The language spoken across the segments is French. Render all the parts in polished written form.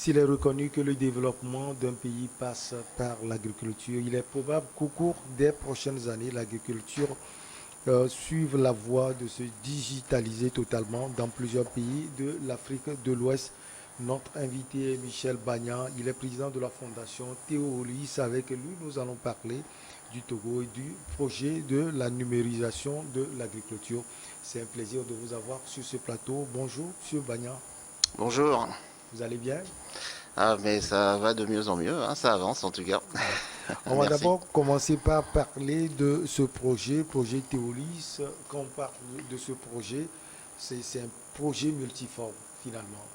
S'il est reconnu que le développement d'un pays passe par l'agriculture, il est probable qu'au cours des prochaines années, l'agriculture suive la voie de se digitaliser totalement dans plusieurs pays de l'Afrique de l'Ouest. Notre invité est Michel Bagnan, il est président de la fondation Théolis. Avec lui, nous allons parler du Togo et du projet de la numérisation de l'agriculture. C'est un plaisir de vous avoir sur ce plateau. Bonjour, Monsieur Bagnan. Bonjour. Vous allez bien? Ah, mais ça va de mieux en mieux, hein, ça avance en tout cas. On va Merci. d'abord commencer par parler de ce projet, projet Théolis. Quand on parle de ce projet, c'est un projet multiforme finalement.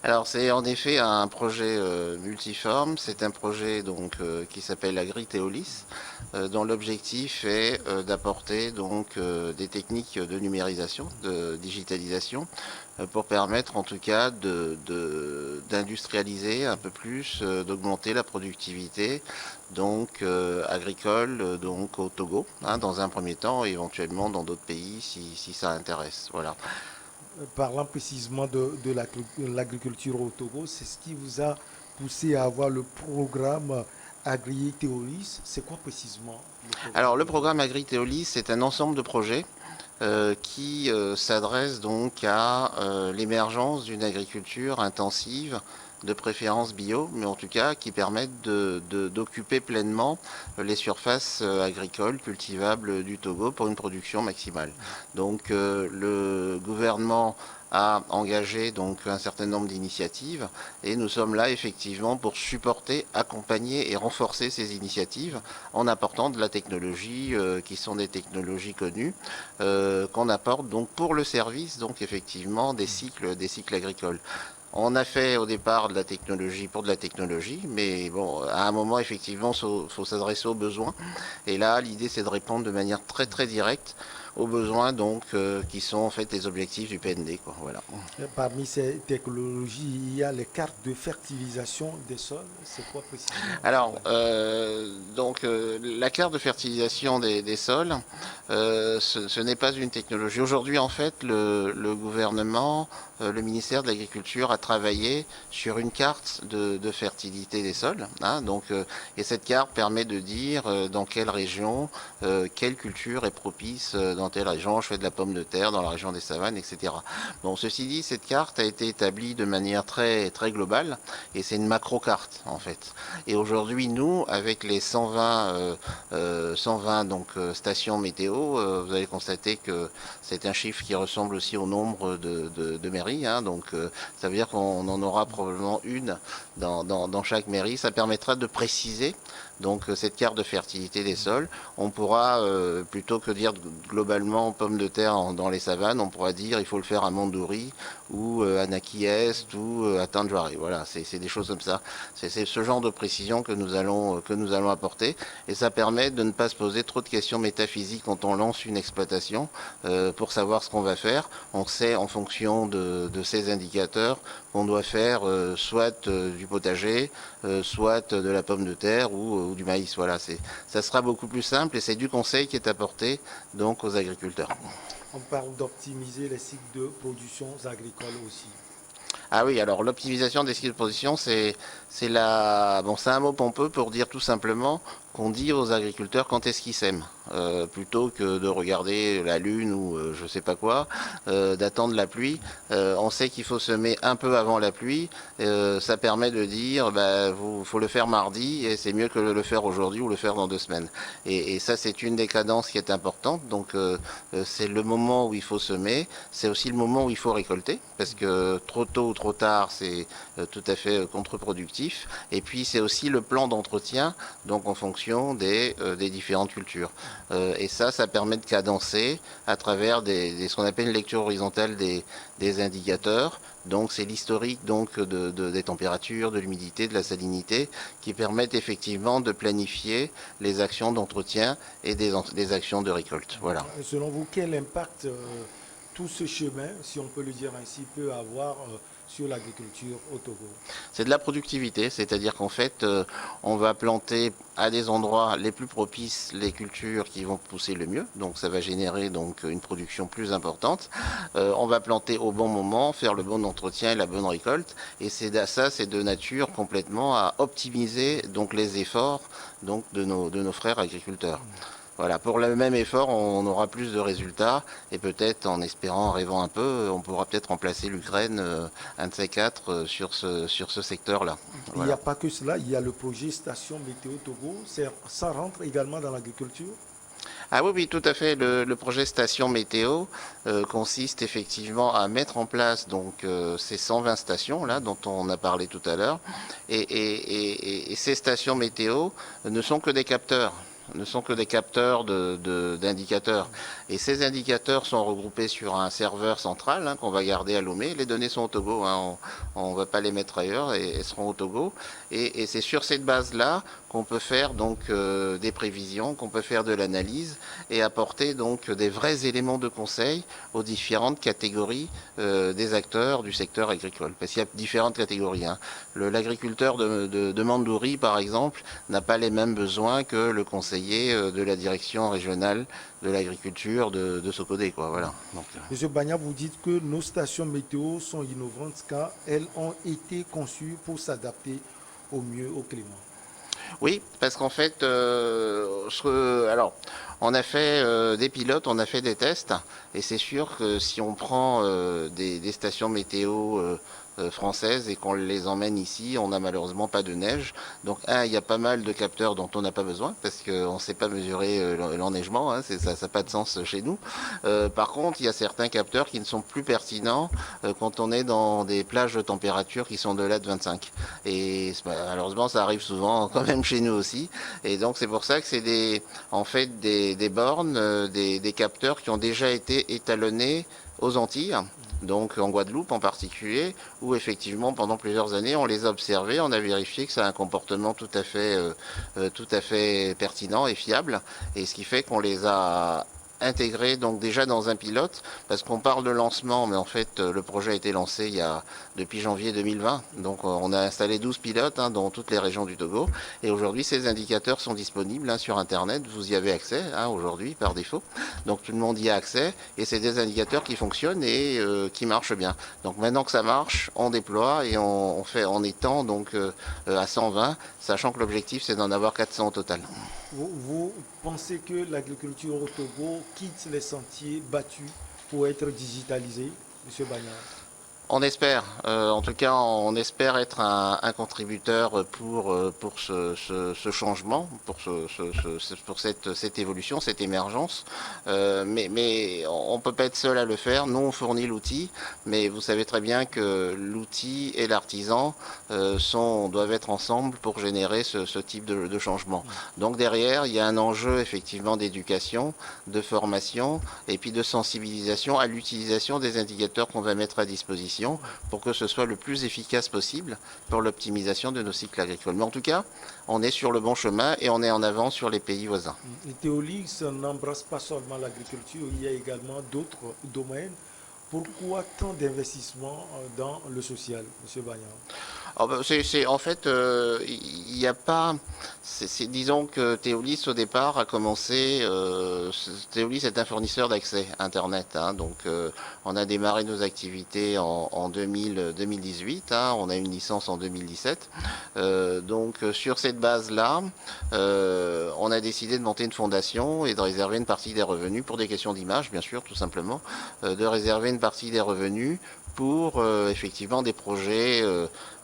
Alors c'est en effet un projet multiforme, c'est un projet donc qui s'appelle AgriTeolis, dont l'objectif est d'apporter donc des techniques de numérisation, de digitalisation, pour permettre en tout cas d'industrialiser un peu plus, d'augmenter la productivité donc agricole donc au Togo, hein, dans un premier temps et éventuellement dans d'autres pays si ça intéresse. Voilà. Parlant précisément de l'agriculture au Togo, c'est ce qui vous a poussé à avoir le programme Agri-Théoris. C'est quoi précisément le programme Alors le Agri-Théoris? programme AgriTeolis, c'est un ensemble de projets qui s'adresse donc à l'émergence d'une agriculture intensive, de préférence bio, mais en tout cas qui permettent d'occuper pleinement les surfaces agricoles cultivables du Togo pour une production maximale. Donc le gouvernement a engagé donc un certain nombre d'initiatives et nous sommes là effectivement pour supporter, accompagner et renforcer ces initiatives en apportant de la technologie qui sont des technologies connues qu'on apporte donc pour le service donc effectivement des cycles agricoles. On a fait au départ de la technologie pour de la technologie, mais bon, à un moment, effectivement, faut s'adresser aux besoins. Et là, l'idée, c'est de répondre de manière très très directe aux besoins donc qui sont en fait les objectifs du PND, quoi. Voilà. Parmi ces technologies, il y a les cartes de fertilisation des sols. C'est quoi précisément Alors, cela? la carte de fertilisation des sols, ce n'est pas une technologie. Aujourd'hui, en fait, le gouvernement, le ministère de l'Agriculture a travaillé sur une carte de fertilité des sols. Hein, donc, et cette carte permet de dire dans quelle région, quelle culture est propice dans telle région. Je fais de la pomme de terre dans la région des savanes, etc. Bon, ceci dit, cette carte a été établie de manière très, très globale et c'est une macro-carte, en fait. Et aujourd'hui, nous, avec les 120 donc, stations météo, vous allez constater que c'est un chiffre qui ressemble aussi au nombre de mairies. Hein, donc, ça veut dire qu'on en aura probablement une dans chaque mairie. Ça permettra de préciser donc cette carte de fertilité des sols. On pourra, plutôt que dire globalement pommes de terre dans les savanes, on pourra dire il faut le faire à Mondouri ou à Naki Est ou à Tanjouari. Voilà, c'est des choses comme ça. C'est ce genre de précision que nous allons apporter et ça permet de ne pas se poser trop de questions métaphysiques quand on lance une exploitation pour savoir ce qu'on va faire. On sait en fonction de ces indicateurs qu'on doit faire soit du potager, soit de la pomme de terre ou du maïs. Voilà, ça sera beaucoup plus simple et c'est du conseil qui est apporté donc aux agriculteurs. On parle d'optimiser les cycles de production agricoles aussi. Ah oui, alors l'optimisation des skills de position, c'est un mot pompeux pour dire tout simplement qu'on dit aux agriculteurs quand est-ce qu'ils sèment, plutôt que de regarder la lune ou je sais pas quoi, d'attendre la pluie. On sait qu'il faut semer un peu avant la pluie. Ça permet de dire, faut le faire mardi et c'est mieux que de le faire aujourd'hui ou le faire dans 2 semaines. Et ça, c'est une des cadences qui est importante. Donc, c'est le moment où il faut semer. C'est aussi le moment où il faut récolter, parce que trop tôt ou trop tard, c'est tout à fait contre-productif. Et puis, c'est aussi le plan d'entretien, donc en fonction des différentes cultures. Et ça permet de cadencer à travers ce qu'on appelle une lecture horizontale des indicateurs. Donc c'est l'historique donc des températures, de l'humidité, de la salinité qui permettent effectivement de planifier les actions d'entretien et des actions de récolte. Voilà. Selon vous, quel impact tout ce chemin, si on peut le dire ainsi, peut avoir sur l'agriculture au Togo? C'est de la productivité, c'est-à-dire qu'en fait, on va planter à des endroits les plus propices les cultures qui vont pousser le mieux, donc ça va générer donc une production plus importante. On va planter au bon moment, faire le bon entretien et la bonne récolte, et c'est de nature complètement à optimiser donc les efforts donc de nos frères agriculteurs. Voilà, pour le même effort, on aura plus de résultats et peut-être en espérant, en rêvant un peu, on pourra peut-être remplacer l'Ukraine, un de ces quatre, sur ce secteur-là. Il n'y a Voilà. pas que cela, il y a le projet Station Météo Togo, ça rentre également dans l'agriculture? Ah oui, oui, tout à fait. Le projet Station Météo consiste effectivement à mettre en place donc ces 120 stations là dont on a parlé tout à l'heure, et ces stations météo ne sont que des capteurs. Ne sont que des capteurs d'indicateurs. Et ces indicateurs sont regroupés sur un serveur central qu'on va garder à Lomé. Les données sont au Togo, on ne va pas les mettre ailleurs, et elles seront au Togo. Et c'est sur cette base-là qu'on peut faire donc des prévisions, qu'on peut faire de l'analyse et apporter donc des vrais éléments de conseil aux différentes catégories des acteurs du secteur agricole. Parce qu'il y a différentes catégories. L'agriculteur de Mandouri, par exemple, n'a pas les mêmes besoins que le conseiller de la direction régionale de l'agriculture de Socodé, quoi. Voilà. Donc, Monsieur Bagna, vous dites que nos stations météo sont innovantes car elles ont été conçues pour s'adapter au mieux au climat. oui, parce qu'en fait, alors, on a fait des pilotes, on a fait des tests, et c'est sûr que si on prend des stations météo françaises et qu'on les emmène ici, on n'a malheureusement pas de neige. Donc, il y a pas mal de capteurs dont on n'a pas besoin, parce qu'on ne sait pas mesurer l'enneigement, ça n'a pas de sens chez nous. Par contre, il y a certains capteurs qui ne sont plus pertinents quand on est dans des plages de température qui sont de-delà de 25. Et malheureusement, ça arrive souvent quand même chez nous aussi. Et donc c'est pour ça que c'est en fait des bornes, des capteurs qui ont déjà été étalonnés aux Antilles. Donc en Guadeloupe en particulier, où effectivement pendant plusieurs années on les a observés, on a vérifié que ça a un comportement tout à fait pertinent et fiable, et ce qui fait qu'on les a intégrés donc déjà dans un pilote, parce qu'on parle de lancement, mais en fait le projet a été lancé depuis janvier 2020, donc on a installé 12 pilotes dans toutes les régions du Togo, et aujourd'hui ces indicateurs sont disponibles sur internet, vous y avez accès aujourd'hui par défaut, donc tout le monde y a accès, et c'est des indicateurs qui fonctionnent et qui marchent bien. Donc maintenant que ça marche, on déploie et on étend donc à 120, sachant que l'objectif c'est d'en avoir 400 au total. Vous pensez que l'agriculture au Togo quitte les sentiers battus pour être digitalisée, Monsieur Bagna? On espère, en tout cas, on espère être un contributeur pour ce changement, pour cette évolution, cette émergence. Mais on ne peut pas être seul à le faire. Nous, on fournit l'outil, mais vous savez très bien que l'outil et l'artisan doivent être ensemble pour générer ce type de changement. Donc derrière, il y a un enjeu effectivement d'éducation, de formation et puis de sensibilisation à l'utilisation des indicateurs qu'on va mettre à disposition pour que ce soit le plus efficace possible pour l'optimisation de nos cycles agricoles. Mais en tout cas, on est sur le bon chemin et on est en avant sur les pays voisins. Et Théolix n'embrasse pas seulement l'agriculture, il y a également d'autres domaines. Pourquoi tant d'investissements dans le social, Monsieur Bagna? En fait, il n'y a pas. Disons que Théolis au départ a commencé. Théolis est un fournisseur d'accès Internet, donc on a démarré nos activités en 2018. On a une licence en 2017. Donc sur cette base-là, on a décidé de monter une fondation et de réserver une partie des revenus pour des questions d'image, bien sûr, tout simplement, de réserver une partie des revenus pour effectivement des projets,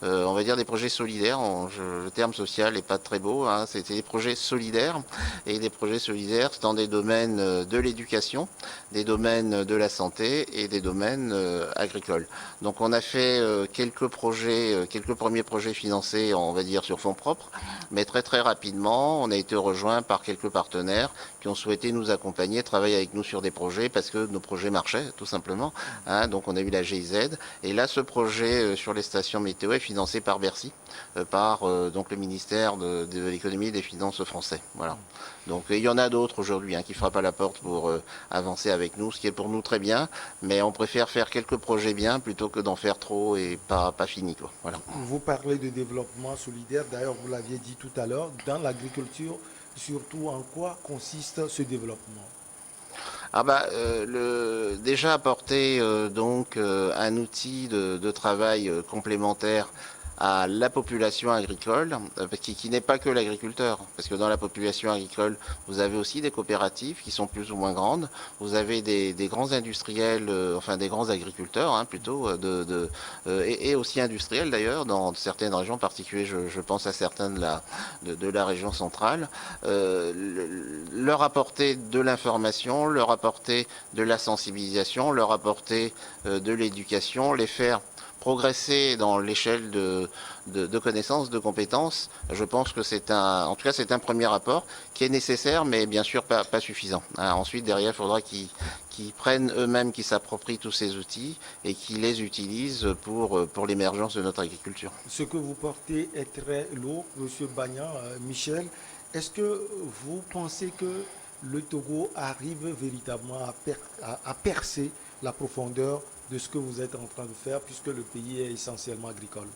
on va dire des projets solidaires. Le terme social n'est pas très beau, c'était des projets solidaires, et des projets solidaires dans des domaines de l'éducation, des domaines de la santé et des domaines agricoles. Donc on a fait quelques premiers projets financés, on va dire sur fonds propres, mais très très rapidement on a été rejoint par quelques partenaires qui ont souhaité nous accompagner, travailler avec nous sur des projets parce que nos projets marchaient tout simplement. Donc on a eu la GIZ, et là ce projet sur les stations météo est financé par Bercy. par donc le ministère de l'économie et des finances français. Voilà. Donc il y en a d'autres aujourd'hui qui frappent à la porte pour avancer avec nous, ce qui est pour nous très bien, mais on préfère faire quelques projets bien plutôt que d'en faire trop et pas fini, quoi. Voilà. Vous parlez de développement solidaire, d'ailleurs vous l'aviez dit tout à l'heure, dans l'agriculture, surtout en quoi consiste ce développement? Ah bah déjà apporter un outil de travail complémentaire à la population agricole, qui n'est pas que l'agriculteur, parce que dans la population agricole, vous avez aussi des coopératives qui sont plus ou moins grandes, vous avez des grands industriels, enfin des grands agriculteurs plutôt, et aussi industriels d'ailleurs, dans certaines régions, en particulier je pense à certains de la région centrale, leur apporter de l'information, leur apporter de la sensibilisation, leur apporter de l'éducation, les faire progresser dans l'échelle de connaissances, de compétences. Je pense que en tout cas, c'est un premier apport qui est nécessaire, mais bien sûr pas suffisant. Ensuite, derrière, il faudra qu'ils prennent eux-mêmes, qu'ils s'approprient tous ces outils et qu'ils les utilisent pour l'émergence de notre agriculture. Ce que vous portez est très lourd, Monsieur Bagnan, Michel. Est-ce que vous pensez que le Togo arrive véritablement à percer la profondeur de ce que vous êtes en train de faire, puisque le pays est essentiellement agricole?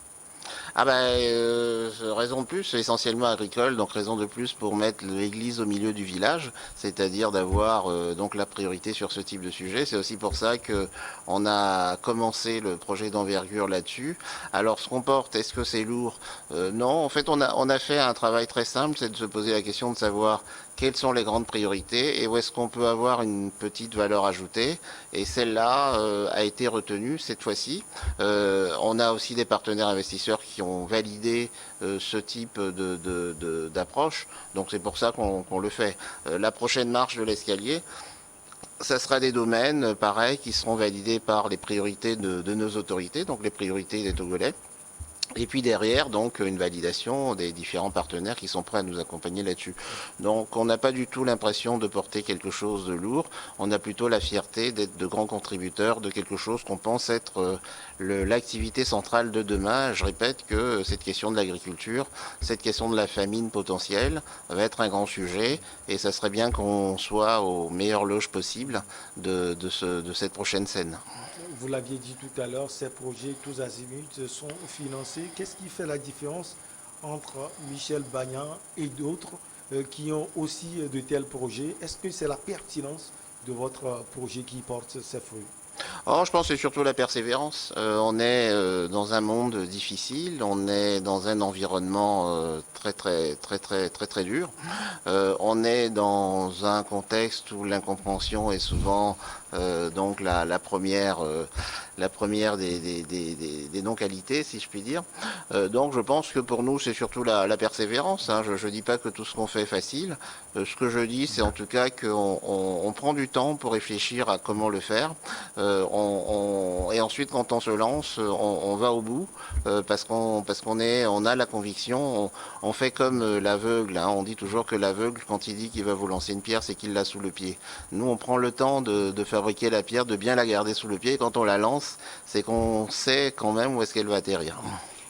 Ah ben, raison de plus, essentiellement agricole, donc raison de plus pour mettre l'église au milieu du village, c'est-à-dire d'avoir donc la priorité sur ce type de sujet. C'est aussi pour ça que on a commencé le projet d'envergure là-dessus. Alors, ce qu'on porte, est-ce que c'est lourd? Non, en fait, on a fait un travail très simple, c'est de se poser la question de savoir quelles sont les grandes priorités et où est-ce qu'on peut avoir une petite valeur ajoutée. Et celle-là a été retenue cette fois-ci. On a aussi des partenaires investisseurs qui ont validé ce type d'approche. Donc c'est pour ça qu'on le fait. La prochaine marche de l'escalier, ça sera des domaines, pareil, qui seront validés par les priorités de nos autorités, donc les priorités des Togolais. Et puis derrière, donc, une validation des différents partenaires qui sont prêts à nous accompagner là-dessus. Donc, on n'a pas du tout l'impression de porter quelque chose de lourd. On a plutôt la fierté d'être de grands contributeurs de quelque chose qu'on pense être l'activité centrale de demain. Je répète que cette question de l'agriculture, cette question de la famine potentielle va être un grand sujet. Et ça serait bien qu'on soit aux meilleures loges possibles de cette prochaine scène. Vous l'aviez dit tout à l'heure, ces projets tous azimuts sont financés. Qu'est-ce qui fait la différence entre Michel Bagnan et d'autres qui ont aussi de tels projets? Est-ce que c'est la pertinence de votre projet qui porte ses fruits? Oh, je pense que c'est surtout la persévérance. On est dans un monde difficile, on est dans un environnement très dur. On est dans un contexte où l'incompréhension est souvent donc la première des non-qualités, si je puis dire. Donc je pense que pour nous, c'est surtout la persévérance. Je ne dis pas que tout ce qu'on fait est facile. Ce que je dis, c'est en tout cas qu'on prend du temps pour réfléchir à comment le faire. Et ensuite, quand on se lance, on va au bout parce qu'on a la conviction. On fait comme l'aveugle. On dit toujours que l'aveugle, quand il dit qu'il va vous lancer une pierre, c'est qu'il l'a sous le pied. Nous, on prend le temps de fabriquer la pierre, de bien la garder sous le pied. Et quand on la lance, c'est qu'on sait quand même où est-ce qu'elle va atterrir.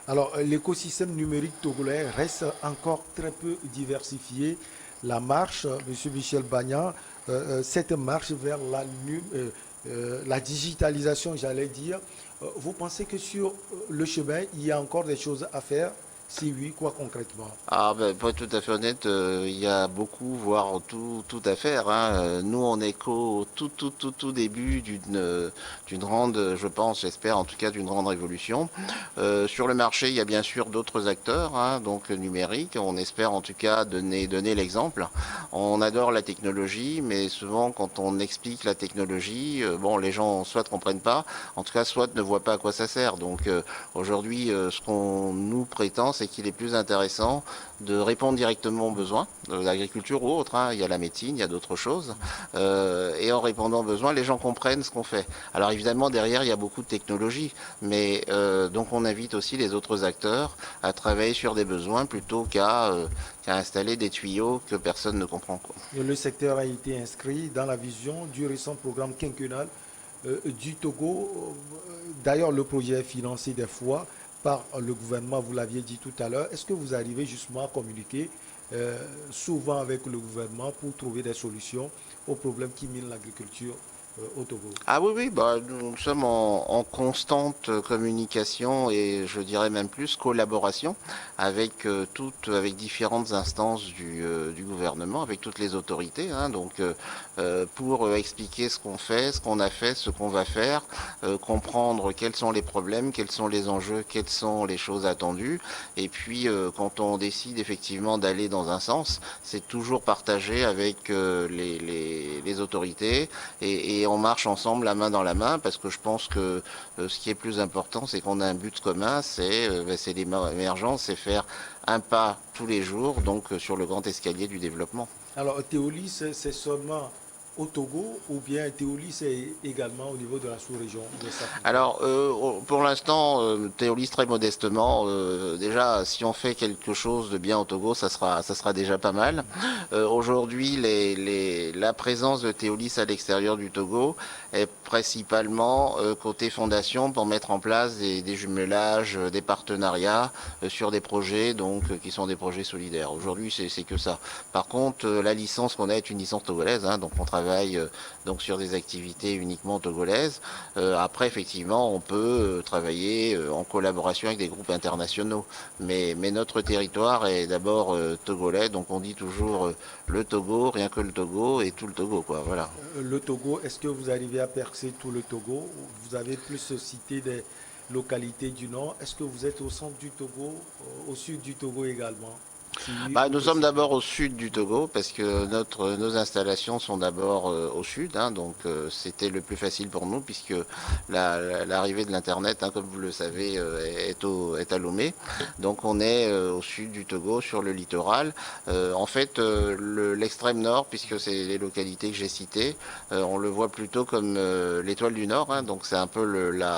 Alors, l'écosystème numérique togolais reste encore très peu diversifié. La marche, Monsieur Michel Bagnan, cette marche vers la digitalisation, j'allais dire, vous pensez que sur le chemin, il y a encore des choses à faire? Si oui, quoi concrètement? Ah ben, pour être tout à fait honnête, il y a beaucoup, voire tout à faire. Nous, on est qu'au tout début d'une grande, je pense, j'espère en tout cas, d'une grande révolution. Sur le marché, il y a bien sûr d'autres acteurs, donc numériques. On espère en tout cas donner l'exemple. On adore la technologie, mais souvent quand on explique la technologie, bon, les gens soit ne comprennent pas, en tout cas soit ne voient pas à quoi ça sert. Donc aujourd'hui, ce qu'on nous prétend, c'est qu'il est plus intéressant de répondre directement aux besoins de l'agriculture ou autre. Il y a la médecine, il y a d'autres choses. Et en répondant aux besoins, les gens comprennent ce qu'on fait. Alors évidemment, derrière, il y a beaucoup de technologie, mais donc on invite aussi les autres acteurs à travailler sur des besoins plutôt qu'à installer des tuyaux que personne ne comprend, quoi. Le secteur a été inscrit dans la vision du récent programme quinquennal du Togo. D'ailleurs, le projet est financé des fois par le gouvernement, vous l'aviez dit tout à l'heure. Est-ce que vous arrivez justement à communiquer souvent avec le gouvernement pour trouver des solutions aux problèmes qui minent l'agriculture au Togo? Ah oui, oui, bah, nous sommes en constante communication et je dirais même plus collaboration avec avec différentes instances du gouvernement, avec toutes les autorités, hein, donc pour expliquer ce qu'on fait, ce qu'on a fait, ce qu'on va faire, comprendre quels sont les problèmes, quels sont les enjeux, quelles sont les choses attendues, et puis quand on décide effectivement d'aller dans un sens, c'est toujours partagé avec les autorités et on marche ensemble la main dans la main parce que je pense que ce qui est plus important, c'est qu'on a un but commun, c'est l'émergence, c'est faire un pas tous les jours donc sur le grand escalier du développement. Alors, Théolis, c'est seulement au Togo ou bien Théolis, c'est également au niveau de la sous-région Ouest africaine? Alors, pour l'instant, Théolis très modestement, déjà, si on fait quelque chose de bien au Togo, ça sera déjà pas mal. Aujourd'hui, la présence de Théolis à l'extérieur du Togo est principalement côté fondation pour mettre en place des jumelages, des partenariats sur des projets donc qui sont des projets solidaires. Aujourd'hui, c'est que ça. Par contre, la licence qu'on a est une licence togolaise, hein, donc on travaille donc sur des activités uniquement togolaises. Après, effectivement, on peut travailler en collaboration avec des groupes internationaux. Mais notre territoire est d'abord togolais, donc on dit toujours le Togo, rien que le Togo et tout le Togo, quoi. Voilà. Le Togo, est-ce que vous arrivez à percer tout le Togo? Vous avez plus cité des localités du nord. Est-ce que vous êtes au centre du Togo, au sud du Togo également? Si oui, Bah, vous nous sommes précisez. d'abord au sud du Togo parce que nos installations sont d'abord au sud, hein, donc c'était le plus facile pour nous puisque l'arrivée de l'Internet, hein, comme vous le savez, est à Lomé. Donc on est au sud du Togo, sur le littoral. En fait, l'extrême nord, puisque c'est les localités que j'ai citées, on le voit plutôt comme l'étoile du Nord, hein, donc c'est un peu le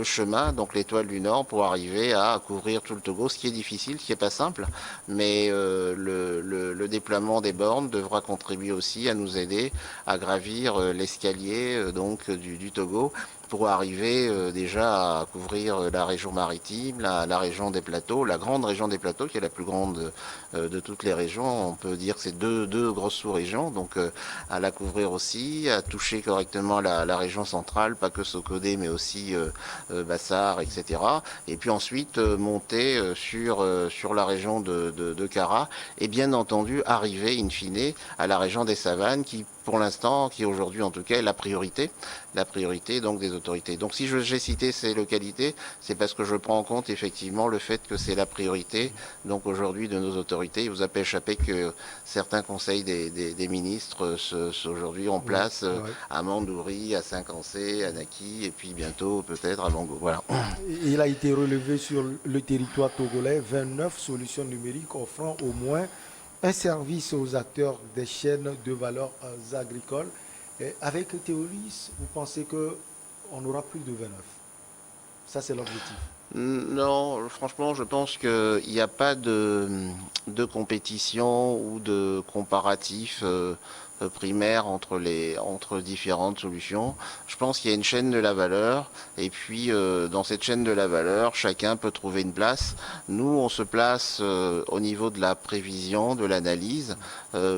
chemin, donc l'étoile du Nord, pour arriver à couvrir tout le Togo, ce qui est difficile, ce qui n'est pas simple, mais le déploiement des bornes devra contribuer aussi à nous aider à gravir l'escalier donc du Togo pour arriver déjà à couvrir la région maritime, la région des plateaux, la grande région des plateaux qui est la plus grande de toutes les régions. On peut dire que c'est deux grosses sous-régions, donc à la couvrir aussi, à toucher correctement la région centrale, pas que Sokodé, mais aussi Bassar, etc. Et puis ensuite monter sur la région de Kara et bien entendu arriver in fine à la région des savanes qui pour l'instant, qui aujourd'hui en tout cas est la priorité donc des autorités. Donc si j'ai cité ces localités, c'est parce que je prends en compte effectivement le fait que c'est la priorité donc aujourd'hui de nos autorités. Il vous a pas échappé que certains conseils des ministres aujourd'hui en Oui, place oui. à Mandouri, à Saint-Cancé, à Naki et puis bientôt peut-être à Bango. Voilà. Il a été relevé sur le territoire togolais 29 solutions numériques offrant au moins un service aux acteurs des chaînes de valeur agricoles. Et avec Théoris, vous pensez qu'on aura plus de 29? Ça, c'est l'objectif. Non, franchement, je pense qu'il n'y a pas de compétition ou de comparatif primaire entre différentes solutions. Je pense qu'il y a une chaîne de la valeur et puis dans cette chaîne de la valeur, chacun peut trouver une place. Nous, on se place au niveau de la prévision, de l'analyse.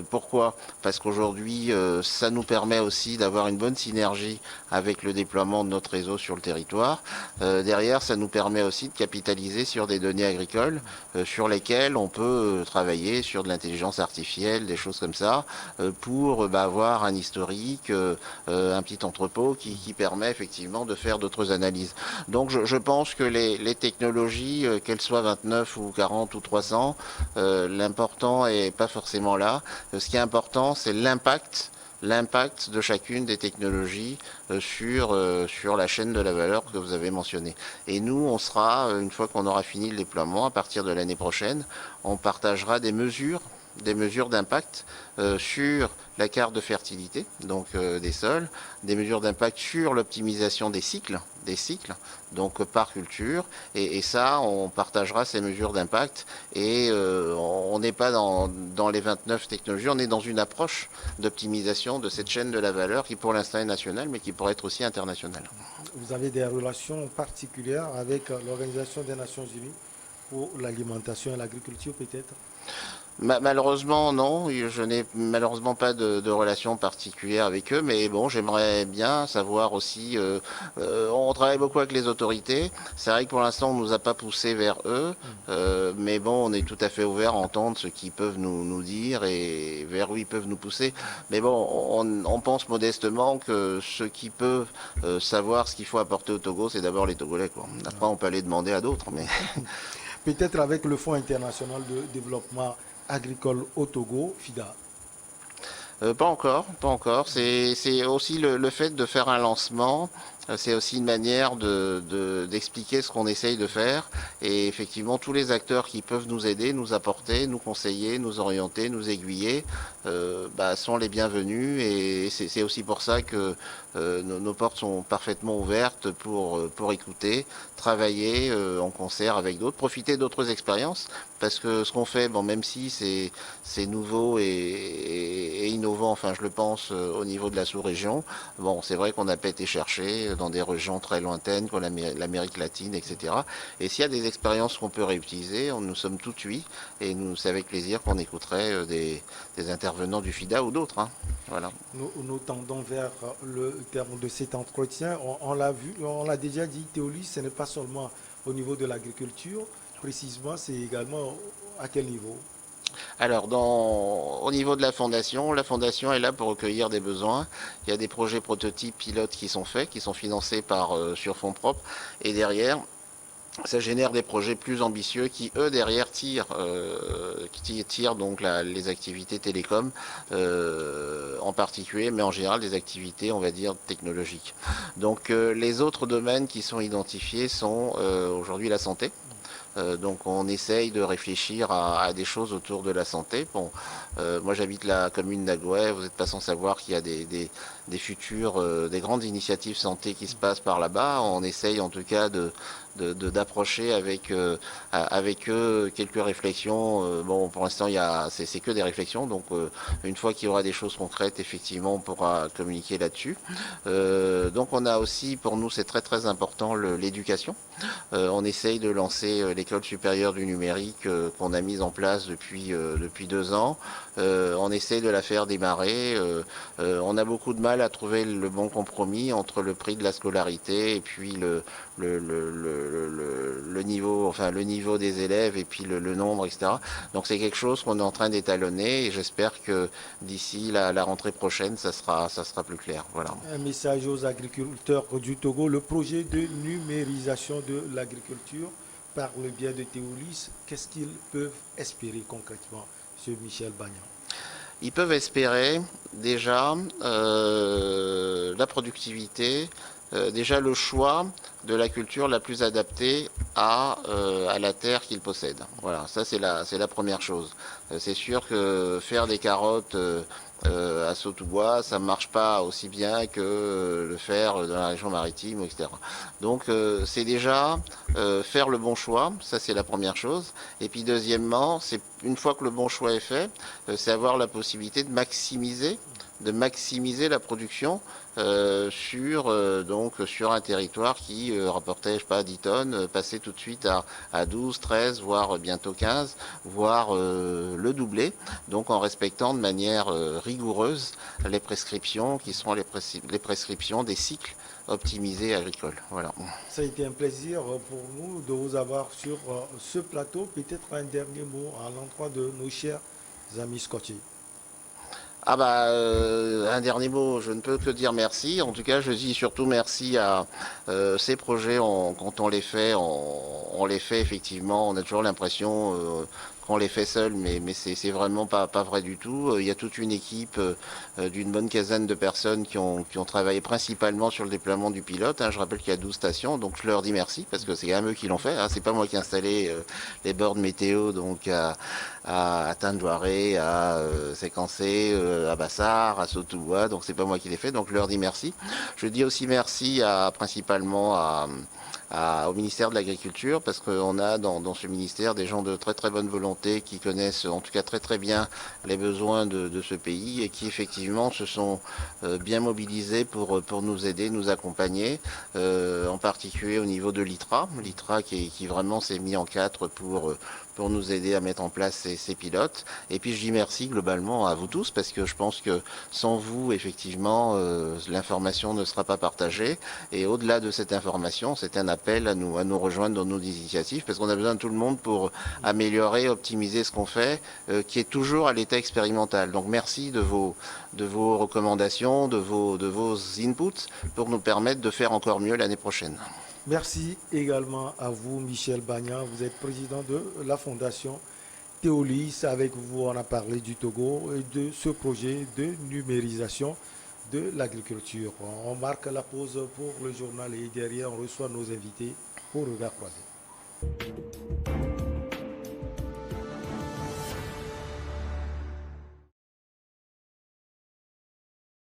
Pourquoi? Parce qu'aujourd'hui, ça nous permet aussi d'avoir une bonne synergie avec le déploiement de notre réseau sur le territoire. Derrière, ça nous permet aussi de capitaliser sur des données agricoles sur lesquelles on peut travailler sur de l'intelligence artificielle, des choses comme ça, pour avoir un historique, un petit entrepôt qui permet effectivement de faire d'autres analyses. Donc je pense que les technologies, qu'elles soient 29 ou 40 ou 300, l'important est pas forcément là. Ce qui est important, c'est l'impact de chacune des technologies sur la chaîne de la valeur que vous avez mentionnée. Et nous, on sera, une fois qu'on aura fini le déploiement, à partir de l'année prochaine, on partagera des mesures des mesures d'impact sur la carte de fertilité, donc des sols, des mesures d'impact sur l'optimisation des cycles, donc par culture, et ça, on partagera ces mesures d'impact, et on n'est pas dans les 29 technologies, on est dans une approche d'optimisation de cette chaîne de la valeur qui pour l'instant est nationale, mais qui pourrait être aussi internationale. Vous avez des relations particulières avec l'Organisation des Nations Unies pour l'alimentation et l'agriculture peut-être? Malheureusement, non. Je n'ai malheureusement pas de relation particulière avec eux, mais bon, j'aimerais bien savoir aussi. On travaille beaucoup avec les autorités. C'est vrai que pour l'instant, on nous a pas poussé vers eux, mais bon, on est tout à fait ouvert à entendre ce qu'ils peuvent nous dire et vers où ils peuvent nous pousser. Mais bon, on pense modestement que ceux qui peuvent savoir ce qu'il faut apporter au Togo, c'est d'abord les Togolais, quoi. Après, on peut aller demander à d'autres, mais. Peut-être avec le Fonds international de développement agricole au Togo, FIDA. Pas encore, pas encore. C'est aussi le fait de faire un lancement. C'est aussi une manière d'expliquer ce qu'on essaye de faire. Et effectivement, tous les acteurs qui peuvent nous aider, nous apporter, nous conseiller, nous orienter, nous aiguiller, sont les bienvenus. Et c'est aussi pour ça que nos portes sont parfaitement ouvertes pour écouter, travailler en concert avec d'autres, profiter d'autres expériences. Parce que ce qu'on fait, bon, même si c'est nouveau et innovant, enfin je le pense, au niveau de la sous-région, bon, c'est vrai qu'on n'a pas été chercher dans des régions très lointaines comme l'Amérique latine, etc. Et s'il y a des expériences qu'on peut réutiliser, nous sommes tout oui, et c'est avec plaisir qu'on écouterait des intervenants du FIDA ou d'autres. Hein. Voilà. Nous tendons vers le terme de cet entretien. On l'a vu, on l'a déjà dit, Théolis, ce n'est pas seulement au niveau de l'agriculture, précisément, c'est également à quel niveau? Alors, au niveau de la fondation est là pour recueillir des besoins. Il y a des projets prototypes pilotes qui sont faits, qui sont financés sur fonds propres. Et derrière, ça génère des projets plus ambitieux qui, eux, derrière, tirent donc les activités télécom, en particulier, mais en général des activités, on va dire, technologiques. Donc, les autres domaines qui sont identifiés sont aujourd'hui la santé. Donc on essaye de réfléchir à des choses autour de la santé. Bon, moi j'habite la commune d'Agouet, vous n'êtes pas sans savoir qu'il y a des futures, des grandes initiatives santé qui se passent par là-bas. On essaye en tout cas d'approcher avec eux quelques réflexions. Bon, pour l'instant c'est que des réflexions, donc une fois qu'il y aura des choses concrètes, effectivement on pourra communiquer là-dessus. Donc on a aussi, pour nous c'est très très important, l'éducation. On essaye de lancer l'école supérieure du numérique qu'on a mise en place depuis 2 ans. On essaye de la faire démarrer. On a beaucoup de mal à trouver le bon compromis entre le prix de la scolarité et puis le niveau des élèves et puis le nombre, etc. Donc c'est quelque chose qu'on est en train d'étalonner et j'espère que d'ici la rentrée prochaine, ça sera plus clair. Voilà. Un message aux agriculteurs du Togo, le projet de numérisation de l'agriculture par le biais de Théolis, qu'est-ce qu'ils peuvent espérer concrètement, M. Michel Bagnan? Ils peuvent espérer déjà la productivité, déjà le choix de la culture la plus adaptée à la terre qu'ils possèdent. Voilà, ça c'est la première chose. C'est sûr que faire des carottes à Saut-Toubois, ça ne marche pas aussi bien que le faire dans la région maritime, etc. Donc c'est déjà faire le bon choix, ça c'est la première chose. Et puis deuxièmement, c'est une fois que le bon choix est fait, c'est avoir la possibilité de maximiser la production sur un territoire qui rapportait, je sais pas, 10 tonnes, passer tout de suite à 12, 13, voire bientôt 15, voire le doubler, donc en respectant de manière rigoureuse les prescriptions qui seront les prescriptions des cycles optimisés agricoles. Voilà. Ça a été un plaisir pour nous de vous avoir sur ce plateau. Peut-être un dernier mot à l'endroit de nos chers amis scottiers. Un dernier mot, je ne peux que dire merci. En tout cas, je dis surtout merci à ces projets. Quand on les fait, on les fait effectivement. On a toujours l'impression qu'on les fait seuls, mais c'est vraiment pas vrai du tout. Il y a toute une équipe d'une bonne quinzaine de personnes qui ont travaillé principalement sur le déploiement du pilote. Je rappelle qu'il y a 12 stations, donc je leur dis merci parce que c'est quand même eux qui l'ont fait. C'est pas moi qui ai installé les bornes météo donc à Tindouaré, à Séquencé, à Bassard, à Sotoua, donc c'est pas moi qui l'ai fait, donc je leur dis merci. Je dis aussi merci principalement au ministère de l'Agriculture, parce qu'on a dans ce ministère des gens de très très bonne volonté qui connaissent en tout cas très très bien les besoins de ce pays et qui effectivement se sont bien mobilisés pour nous aider, nous accompagner, en particulier au niveau de l'ITRA qui vraiment s'est mis en quatre pour nous aider à mettre en place ces pilotes. Et puis je dis merci globalement à vous tous, parce que je pense que sans vous, effectivement, l'information ne sera pas partagée. Et au-delà de cette information, c'est un appel à nous rejoindre dans nos initiatives, parce qu'on a besoin de tout le monde pour améliorer, optimiser ce qu'on fait, qui est toujours à l'état expérimental. Donc merci de vos recommandations, de vos inputs, pour nous permettre de faire encore mieux l'année prochaine. Merci également à vous, Michel Bagnan. Vous êtes président de la Fondation Théolis. Avec vous, on a parlé du Togo et de ce projet de numérisation de l'agriculture. On marque la pause pour le journal et derrière, on reçoit nos invités au regard croisé.